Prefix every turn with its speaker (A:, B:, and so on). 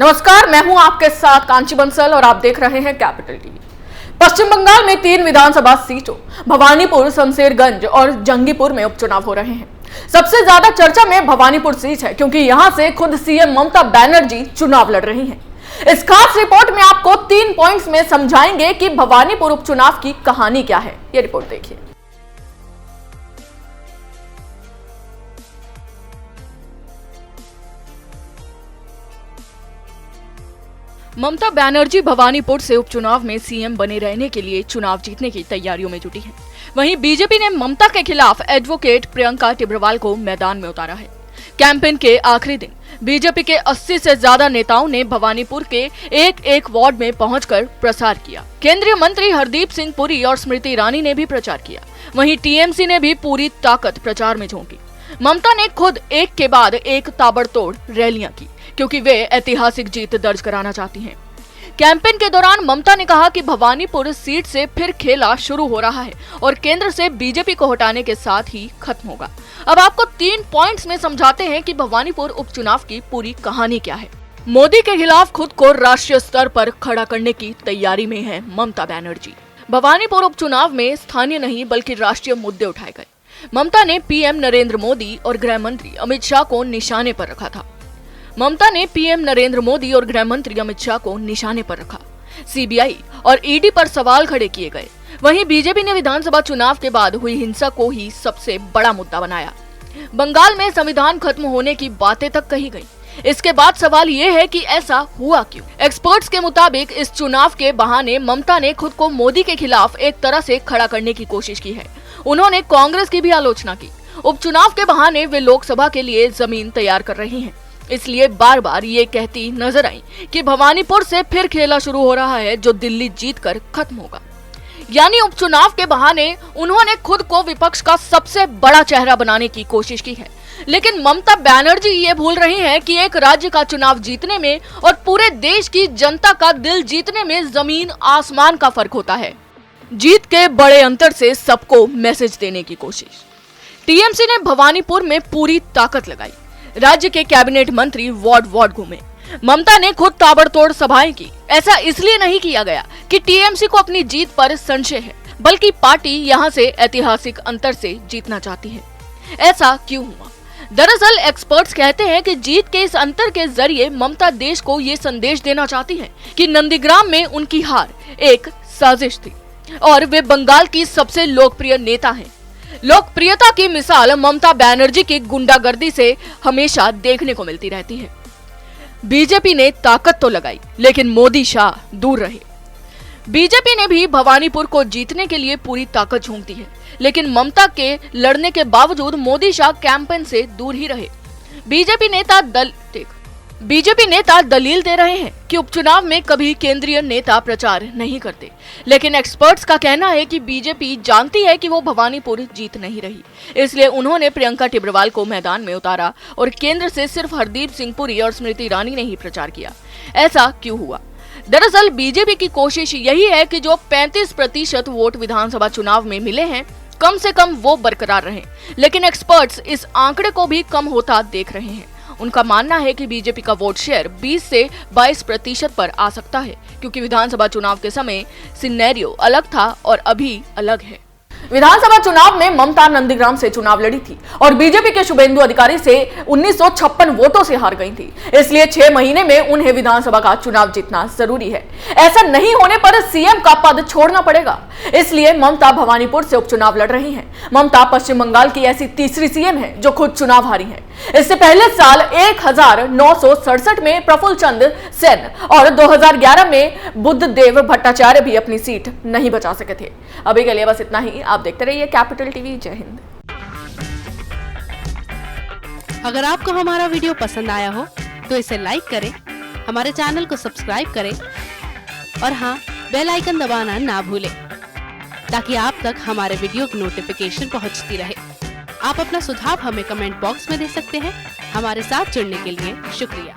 A: नमस्कार, मैं हूं आपके साथ कांची बंसल और आप देख रहे हैं कैपिटल टीवी। पश्चिम बंगाल में 3 विधानसभा सीटों भवानीपुर, शमशेरगंज और जंगीपुर में उपचुनाव हो रहे हैं। सबसे ज्यादा चर्चा में भवानीपुर सीट है क्योंकि यहां से खुद सीएम ममता बनर्जी चुनाव लड़ रही हैं। इस खास रिपोर्ट में आपको 3 पॉइंट्स में समझाएंगे कि भवानीपुर उपचुनाव की कहानी क्या है। ये रिपोर्ट देखिए। ममता बनर्जी भवानीपुर से उपचुनाव में सीएम बने रहने के लिए चुनाव जीतने की तैयारियों में जुटी हैं। वहीं बीजेपी ने ममता के खिलाफ एडवोकेट प्रियंका टिब्रवाल को मैदान में उतारा है। कैंपेन के आखिरी दिन बीजेपी के 80 से ज्यादा नेताओं ने भवानीपुर के एक वार्ड में पहुंचकर प्रचार किया। केंद्रीय मंत्री हरदीप सिंह पुरी और स्मृति ईरानी ने भी प्रचार किया। वहीं टीएमसी ने भी पूरी ताकत प्रचार में झोंकी। ममता ने खुद एक के बाद एक ताबड़तोड़ रैलियां की क्योंकि वे ऐतिहासिक जीत दर्ज कराना चाहती हैं। कैंपेन के दौरान ममता ने कहा कि भवानीपुर सीट से फिर खेला शुरू हो रहा है और केंद्र से बीजेपी को हटाने के साथ ही खत्म होगा। अब आपको 3 पॉइंट्स में समझाते हैं कि भवानीपुर उपचुनाव की पूरी कहानी क्या है। मोदी के खिलाफ खुद को राष्ट्रीय स्तर पर खड़ा करने की तैयारी में है ममता बनर्जी। भवानीपुर उपचुनाव में स्थानीय नहीं बल्कि राष्ट्रीय मुद्दे उठाए गए। ममता ने पीएम नरेंद्र मोदी और गृह मंत्री अमित शाह को निशाने पर रखा था। सीबीआई और ईडी पर सवाल खड़े किए गए। वहीं बीजेपी ने विधानसभा चुनाव के बाद हुई हिंसा को ही सबसे बड़ा मुद्दा बनाया। बंगाल में संविधान खत्म होने की बातें तक कही गई। इसके बाद सवाल ये है कि ऐसा हुआ क्यों? एक्सपर्ट्स के मुताबिक इस चुनाव के बहाने ममता ने खुद को मोदी के खिलाफ एक तरह से खड़ा करने की कोशिश की है। उन्होंने कांग्रेस की भी आलोचना की। उपचुनाव के बहाने वे लोकसभा के लिए जमीन तैयार कर रही हैं। इसलिए बार बार ये कहती नजर आई कि भवानीपुर से फिर खेला शुरू हो रहा है जो दिल्ली जीतकर खत्म होगा। यानी उपचुनाव के बहाने उन्होंने खुद को विपक्ष का सबसे बड़ा चेहरा बनाने की कोशिश की है। लेकिन ममता बनर्जी ये भूल रही हैं कि एक राज्य का चुनाव जीतने में और पूरे देश की जनता का दिल जीतने में जमीन आसमान का फर्क होता है। जीत के बड़े अंतर से सबको मैसेज देने की कोशिश। टीएमसी ने भवानीपुर में पूरी ताकत लगाई। राज्य के कैबिनेट मंत्री वार्ड घूमे। ममता ने खुद ताबड़तोड़ सभाएं की। ऐसा इसलिए नहीं किया गया कि टीएमसी को अपनी जीत पर संशय है, बल्कि पार्टी यहां से ऐतिहासिक अंतर से जीतना चाहती है। ऐसा क्यों हुआ? दरअसल एक्सपर्ट्स कहते हैं कि जीत के इस अंतर के जरिए ममता देश को ये संदेश देना चाहती हैं कि नंदीग्राम में उनकी हार एक साजिश थी और वे बंगाल की सबसे लोकप्रिय नेता हैं। लोकप्रियता की मिसाल ममता बनर्जी की गुंडागर्दी से हमेशा देखने को मिलती रहती है। बीजेपी ने ताकत तो लगाई लेकिन मोदी शाह दूर रहे। बीजेपी ने भी भवानीपुर को जीतने के लिए पूरी ताकत झोंक दी है, लेकिन ममता के लड़ने के बावजूद मोदी शाह कैंपेन से दूर ही रहे। बीजेपी नेता दलील दे रहे हैं कि उपचुनाव में कभी केंद्रीय नेता प्रचार नहीं करते, लेकिन एक्सपर्ट्स का कहना है कि बीजेपी जानती है कि वो भवानीपुर जीत नहीं रही। इसलिए उन्होंने प्रियंका टिब्रवाल को मैदान में उतारा और केंद्र से सिर्फ हरदीप सिंह पुरी और स्मृति ईरानी ने ही प्रचार किया। ऐसा क्यों हुआ? दरअसल बीजेपी की कोशिश यही है कि जो 35% वोट विधानसभा चुनाव में मिले हैं, कम से कम वो बरकरार रहें। लेकिन एक्सपर्ट्स इस आंकड़े को भी कम होता देख रहे हैं। उनका मानना है कि बीजेपी का वोट शेयर 20 से 22% पर आ सकता है, क्योंकि विधानसभा चुनाव के समय सिनेरियो अलग था और अभी अलग है। विधानसभा चुनाव में ममता नंदीग्राम से चुनाव लड़ी थी और बीजेपी के शुभेंदु अधिकारी से 1956 वोटों से हार गई थी। इसलिए 6 महीने में उन्हें विधानसभा का चुनाव जीतना जरूरी है। ऐसा नहीं होने पर सीएम का पद छोड़ना पड़ेगा। इसलिए ममता भवानीपुर से उपचुनाव लड़ रही हैं। ममता पश्चिम बंगाल की ऐसी तीसरी सीएम है जो खुद चुनाव हारी है। इससे पहले साल 1967 में प्रफुल्ल चंद्र सेन और 2011 में बुद्धदेव भट्टाचार्य भी अपनी सीट नहीं बचा सके थे। अभी के लिए बस इतना ही। आप देखते रहिए कैपिटल टीवी। जय हिंद।
B: अगर आपको हमारा वीडियो पसंद आया हो तो इसे लाइक करें, हमारे चैनल को सब्सक्राइब करें और हाँ, बेल आइकन दबाना ना भूलें ताकि आप तक हमारे वीडियो की नोटिफिकेशन पहुंचती रहे। आप अपना सुझाव हमें कमेंट बॉक्स में दे सकते हैं। हमारे साथ जुड़ने के लिए शुक्रिया।